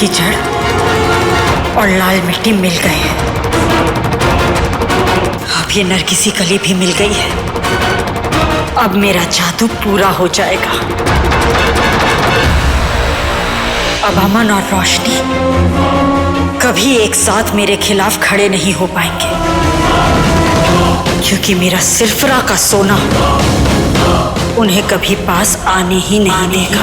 की जड़ और लाल मिट्टी मिल गए हैं। अब ये नरगिसी कली भी मिल गई है। अब मेरा जादू पूरा हो जाएगा। अब अमन और रोशनी कभी एक साथ मेरे खिलाफ खड़े नहीं हो पाएंगे, क्योंकि मेरा सिरफरा का सोना उन्हें कभी पास आने ही नहीं देगा।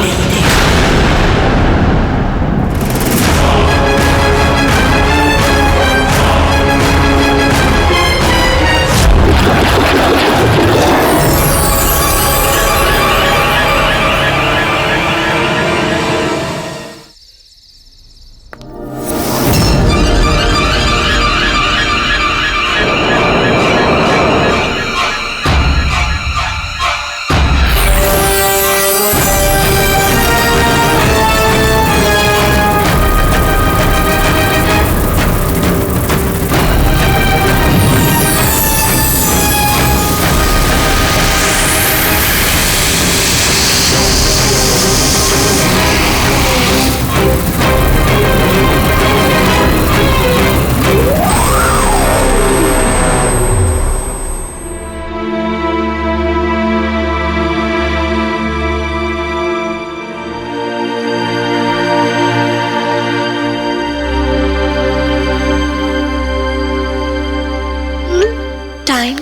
टाइम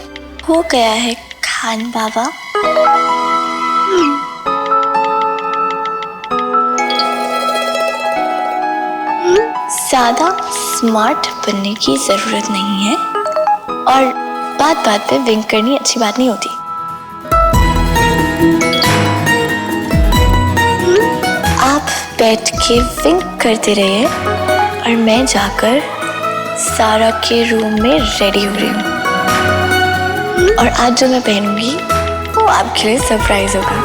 हो गया है खान बाबा। ज्यादा स्मार्ट बनने की जरूरत नहीं है और बात बात पे विंक करनी अच्छी बात नहीं होती। आप बैठ के विंक करते रहिए और मैं जाकर सारा के रूम में रेडी हो रही हूँ। और आज जो मैं पहनूंगी वो आपके लिए सरप्राइज होगा।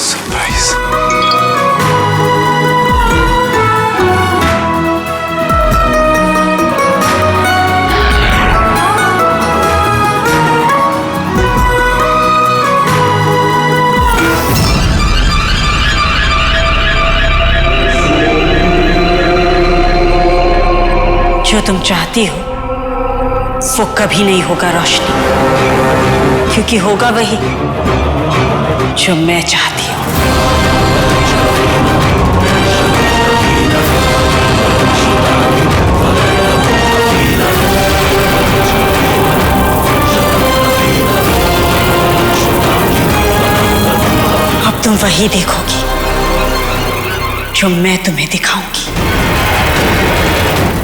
सरप्राइज? जो तुम चाहती हो वो कभी नहीं होगा रोशनी, क्योंकि होगा वही जो मैं चाहती हूँ। अब तुम वही देखोगी जो मैं तुम्हें दिखाऊंगी।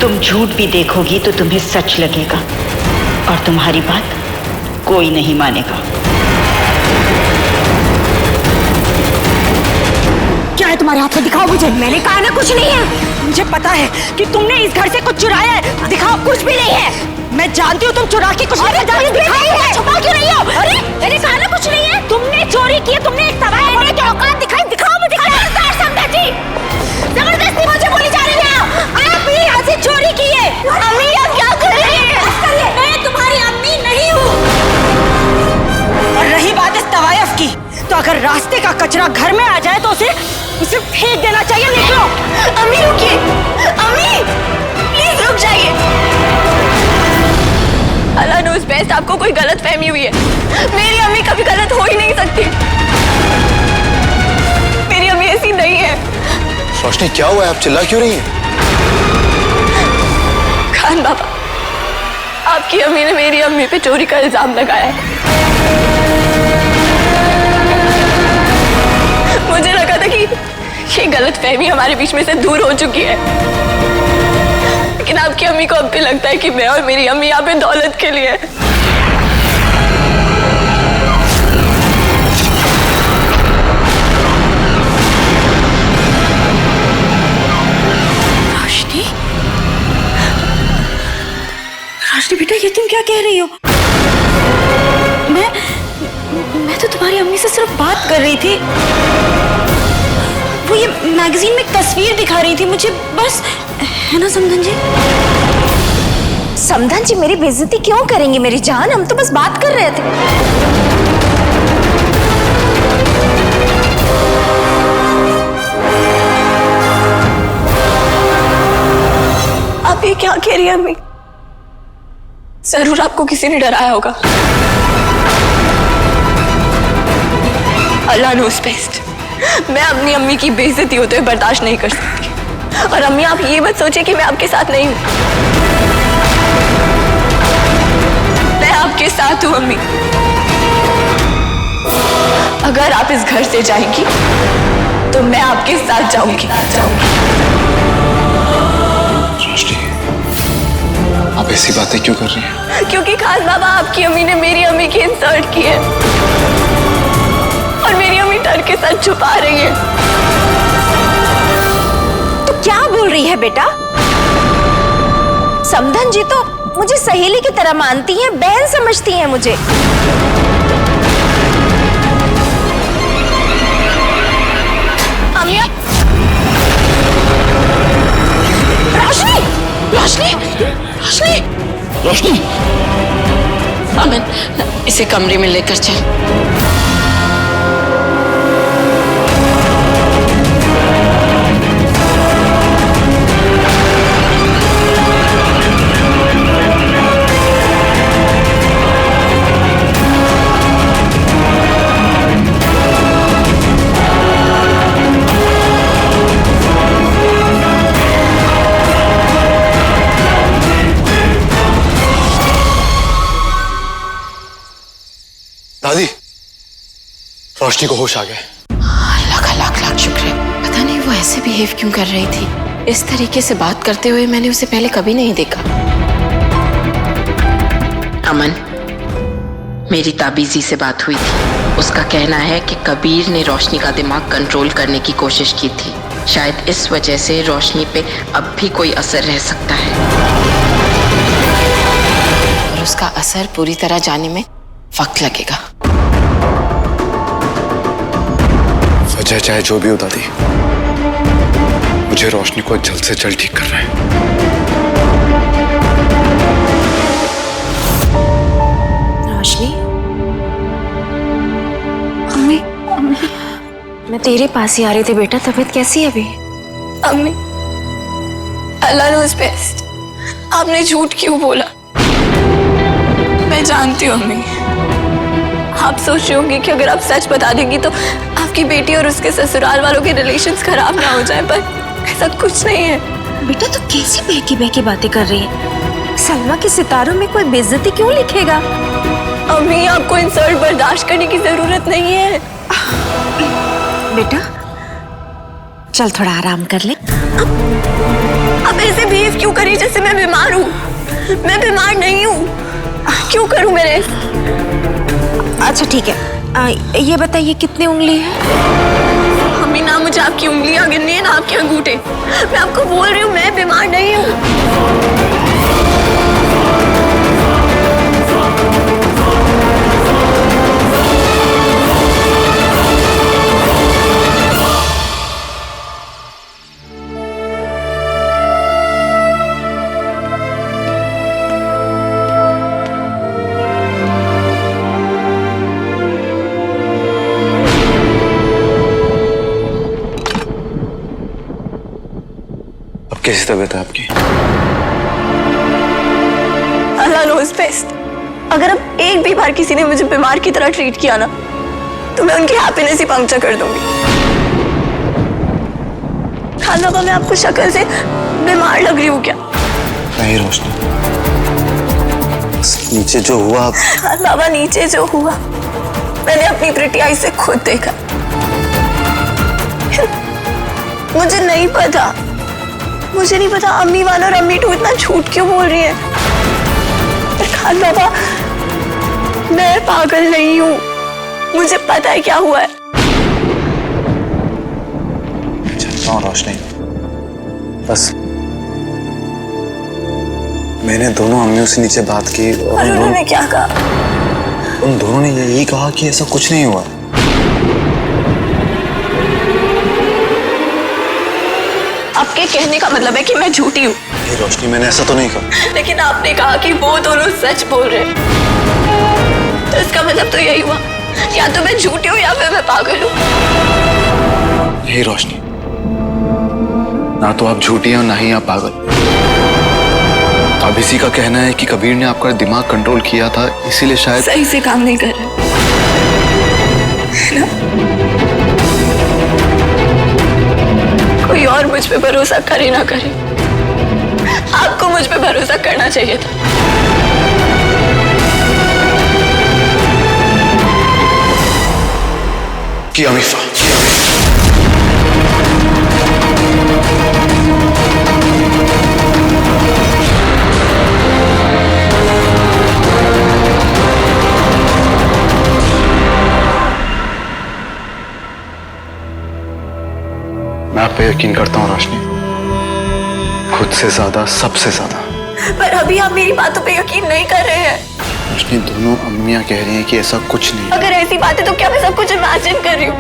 तुम झूठ भी देखोगी तो तुम्हें सच लगेगा और तुम्हारी बात कोई नहीं मानेगा। क्या है तुम्हारे हाथ में? दिखाओ मुझे। मैंने कहा ना कुछ नहीं है। मुझे पता है कि तुमने इस घर से कुछ चुराया है। दिखाओ। कुछ भी नहीं है। मैं जानती हूँ तुम चुरा के कुछ नहीं। दिखाओ। छुपा क्यों रही हो? अरे मैंने कहा ना कुछ नहीं है। तुमने चोरी की, तुमने एक तबाही होने की औकात दिखाई। दिखाओ मुझे। समझा जी, जबरदस्ती मुझे बोली जा रही है। आप ही यहाँ से चोरी की है। अम्मी आप क्या कर रही हैं? मैं तुम्हारी अम्मी नहीं हूँ। और रही बात इस तवायफ की, तो अगर रास्ते का कचरा घर में आ जाए तो उसे फेंक देना चाहिए। निकलो। अम्मी रुकिए। अम्मी प्लीज रुक जाइए। अल्लाह नोज़ बेस्ट आपको कोई गलत फहमी हुई है। मेरी अम्मी कभी गलत हो ही नहीं सकती। मेरी अम्मी ऐसी नहीं है। रोशनी क्या हुआ है? आप चिल्ला क्यों रही हैं? खान बाबा, आपकी अम्मी ने मेरी अम्मी पे चोरी का इल्जाम लगाया है। मुझे लगा था कि ये गलत फहमी हमारे बीच में से दूर हो चुकी है, लेकिन आपकी अम्मी को अब भी लगता है कि मैं और मेरी अम्मी यहाँ पे दौलत के लिए है। रोशनी बेटा, ये तुम क्या कह रही हो? मैं तो तुम्हारी अम्मी से सिर्फ बात कर रही थी। वो ये मैगजीन में एक तस्वीर दिखा रही थी मुझे, बस। है ना समधन जी? समधन जी मेरी बेइज्जती क्यों करेंगे मेरी जान? हम तो बस बात कर रहे थे। कह रही है अम्मी? जरूर आपको किसी ने डराया होगा। अल्लाह नोज़ बेस्ट। मैं अपनी अम्मी की बेइज्जती होते हुए बर्दाश्त नहीं कर सकती। और अम्मी आप ये मत सोचिए कि मैं आपके साथ नहीं हूं। मैं आपके साथ हूं अम्मी। अगर आप इस घर से जाएंगी तो मैं आपके साथ जाऊंगी। रोशनी, आप ऐसी बातें क्यों कर रही हैं? क्योंकि खास बाबा आपकी अम्मी ने मेरी अम्मी की इंसल्ट की है और मेरी अम्मी डर के साथ छुपा रही है। तो क्या बोल रही है बेटा? समधन जी तो मुझे सहेली की तरह मानती हैं, बहन समझती हैं मुझे। अम्मी रोशनी रोशनी रोशनी रोशनी, अमन इसे कमरे में लेकर चल। दादी, रोशनी को होश आ गया। अल्लाह का लाख लाख शुक्र है। पता नहीं वो ऐसे बिहेव क्यों कर रही थी। इस तरीके से बात करते हुए मैंने उसे पहले कभी नहीं देखा। अमन, मेरी ताबीजी से बात हुई थी। उसका कहना है कि कबीर ने रोशनी का दिमाग कंट्रोल करने की कोशिश की थी। शायद इस वजह से रोशनी पे अब भी कोई असर रह सकता है और उसका असर पूरी तरह जाने में वक्त लगेगा। वजह चाहे जो भी हो दादी, मुझे रोशनी को जल्द से जल्द ठीक करना है। रोशनी, अम्मी मैं तेरे पास ही आ रही थी बेटा। तबीयत कैसी है अभी? अम्मी अल्लाह नोज़ बेस्ट। आपने झूठ क्यों बोला? मैं जानती हूँ अम्मी, आप सोच रही होंगी कि अगर आप सच बता देंगी तो आपकी बेटी और उसके ससुराल वालों के रिलेशंस खराब ना हो जाए, पर ऐसा कुछ नहीं है। बेटा तू कैसी बहकी बहकी बातें कर रही है? सलमा के सितारों में कोई बेइज्जती क्यों लिखेगा? अम्मी आपको इंसल्ट बर्दाश्त करने की जरूरत नहीं है। बेटा चल थोड़ा आराम कर ले। अब ऐसे बिहेव क्यों करी जैसे मैं बीमार हूँ? मैं बीमार नहीं हूँ। क्यों करूँ मेरे? अच्छा ठीक है, ये बताइए कितनी उंगली है? अम्मी ना मुझे आपकी उंगलियां गिननी है ना आपके अंगूठे। मैं आपको बोल रही हूँ मैं बीमार नहीं हूँ। कैसी तबीयत है आपकी? अल्लाह नोज़ बेस्ट। अगर अब एक भी बार किसी ने मुझे बीमार की तरह ट्रीट किया ना तो मैं उनकी हैप्पीनेस ही पंक्चर कर दूंगी। खान बाबा, मैं आपको शक्ल से बीमार लग रही हूँ क्या? नहीं रोशनी, नीचे जो हुआ। खान बाबा, नीचे जो हुआ मैंने अपनी प्रिटी आई से खुद देखा। मुझे नहीं पता अम्मी वाला और अम्मी टू इतना झूठ क्यों बोल रही है। पर खान बाबा, मैं पागल नहीं हूँ। मुझे पता है क्या हुआ है। जानता हूँ रोशनी, बस मैंने दोनों अम्मियों से नीचे बात की और उन्होंने क्या कहा? उन दोनों ने यही कहा कि ऐसा कुछ नहीं हुआ। आपके कहने का मतलब है कि मैं झूठी हूँ? नहीं रोशनी, मैंने ऐसा तो नहीं कहा। लेकिन आपने कहा कि वो दोनों सच बोल रहे हैं, तो इसका मतलब तो यही हुआ, या तो मैं झूठी हूँ या फिर मैं पागल हूँ। नहीं रोशनी, ना तो आप झूठी हैं और ना ही आप पागल। अब इसी का कहना है कि कबीर ने आपका दिमाग कंट्रोल किया था, इसीलिए शायद सही से काम नहीं कर रहा है ना? कोई और मुझ पे भरोसा करे ना करे, आपको मुझ पे भरोसा करना चाहिए था। कि अमीफा, मैं आप पे यकीन करता हूँ रोशनी, खुद से ज्यादा, सबसे ज्यादा। पर अभी आप मेरी बातों पे यकीन नहीं कर रहे हैं। रोशनी, दोनों अम्मियां कह रही हैं कि ऐसा कुछ नहीं है। अगर ऐसी बात है तो क्या मैं सब कुछ इमेजिन कर रही हूँ?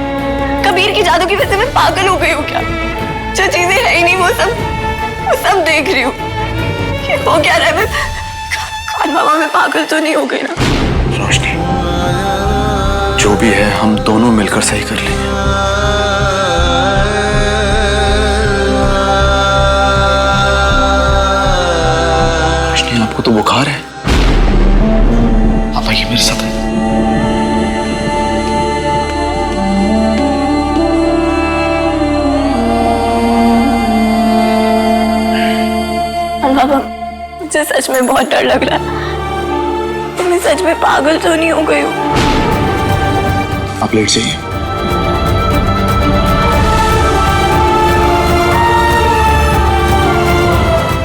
कबीर की जादू की वजह से मैं पागल हो गई हूँ क्या? जो चीजें है ही नहीं वो सब देख रही हूँ। ये हो क्या रहा है? मैं खान बाबा में पागल तो नहीं हो गई ना? रोशनी, जो भी है हम दोनों मिलकर सही कर लेंगे। रोशनी, आपको तो बुखार है, आप आइए मेरे साथ। बाबा, मुझे सच में बहुत डर लग रहा है। मैं सच में पागल तो नहीं हो गई हूँ? आप लेट जाइए।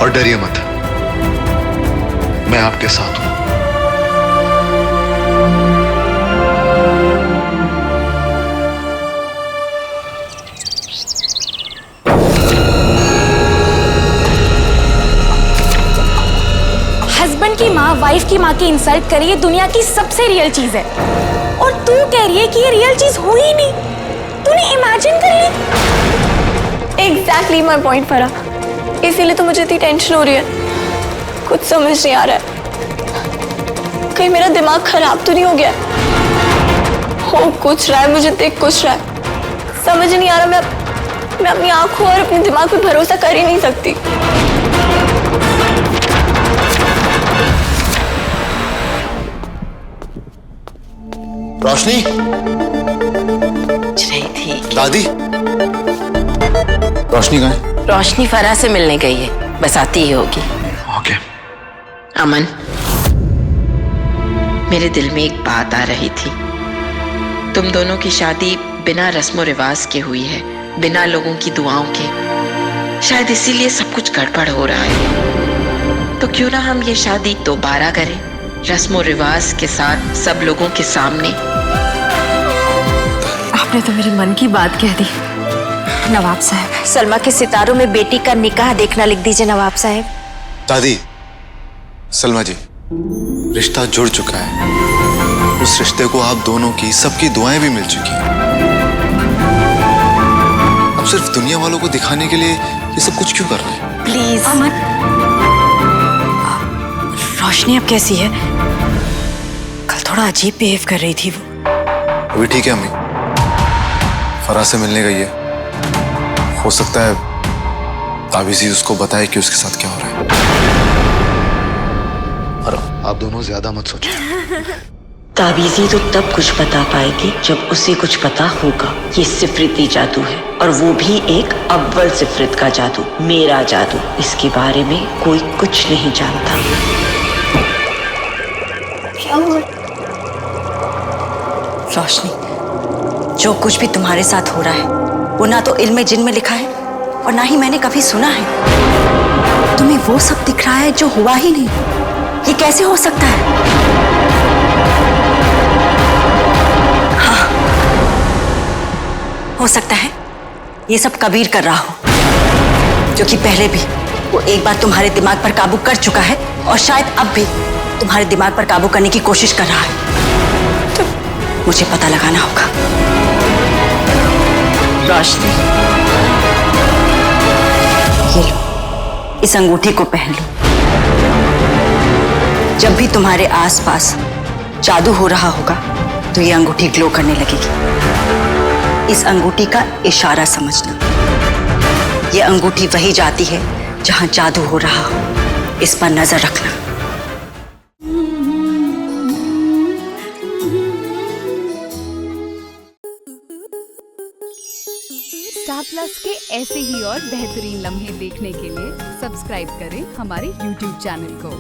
और डरिए मत, मैं आपके साथ हूं। हस्बैंड की माँ वाइफ की माँ की इंसल्ट करी, ये दुनिया की सबसे रियल चीज है। और तू कह रही है कि ये रियल चीज हुई ही नहीं, तूने इमेजिन कर ली। एग्जैक्टली माई पॉइंट फरा, इसीलिए तो मुझे इतनी टेंशन हो रही है। कुछ समझ नहीं आ रहा है, कहीं मेरा दिमाग खराब तो नहीं हो गया? हो कुछ रहा है, मुझे देख कुछ रहा है, समझ नहीं आ रहा। मैं अपनी आंखों और अपने दिमाग पे भरोसा कर ही नहीं सकती। रोशनी, रही थी। दादी। रोशनी कहाँ है? रोशनी फराह से मिलने गई है, बस आती ही होगी। ओके। अमन, मेरे दिल में एक बात आ रही थी। तुम दोनों की शादी बिना रस्मो रिवाज के हुई है, बिना लोगों की दुआओं के। शायद इसीलिए सब कुछ गड़बड़ हो रहा है। तो क्यों ना हम ये शादी दोबारा करें, रस्मो रिवाज के साथ, सब लोगों के सामने। आपने तो मेरे मन की बात कह दी। नवाब साहब, सलमा के सितारों में बेटी का निकाह देखना लिख दीजिए नवाब साहब। दादी, सलमा जी, रिश्ता जुड़ चुका है। उस रिश्ते को आप दोनों की, सबकी दुआएं भी मिल चुकी हैं। अब सिर्फ दुनिया वालों को दिखाने के लिए ये सब कुछ क्यों कर रहे हैं? प्लीज अमन। रोशनी अब कैसी है? कल थोड़ा अजीब बिहेव कर रही थी वो। अभी ठीक है अम्मी, फराह से मिलने गई है। हो सकता है ताबीज़ी उसको बताए कि उसके साथ क्या हो रहा है। और आप दोनों ज्यादा मत सोचो। ताबीज़ी तो तब कुछ बता पाएगी जब उसे कुछ पता होगा। ये सिफरिती जादू है, और वो भी एक अव्वल सिफरित का जादू, मेरा जादू। इसके बारे में कोई कुछ नहीं जानता। क्या हुआ? रोशनी, जो कुछ भी तुम्हारे साथ हो रहा है वो ना तो इल्म जिन में लिखा है और ना ही मैंने कभी सुना है। तुम्हें वो सब दिख रहा है जो हुआ ही नहीं। ये कैसे हो सकता है? हाँ, हो सकता है ये सब कबीर कर रहा हो, जो कि पहले भी वो एक बार तुम्हारे दिमाग पर काबू कर चुका है और शायद अब भी तुम्हारे दिमाग पर काबू करने की कोशिश कर रहा है। तो मुझे पता लगाना होगा। रोशनी, ये लो, इस अंगूठी को पहन लो। जब भी तुम्हारे आसपास जादू हो रहा होगा तो ये अंगूठी ग्लो करने लगेगी। इस अंगूठी का इशारा समझना। ये अंगूठी वही जाती है जहां जादू हो रहा हो। इस पर नजर रखना। स्टार प्लस के ऐसे ही और बेहतरीन लम्हे देखने के लिए सब्सक्राइब करें हमारे YouTube चैनल को।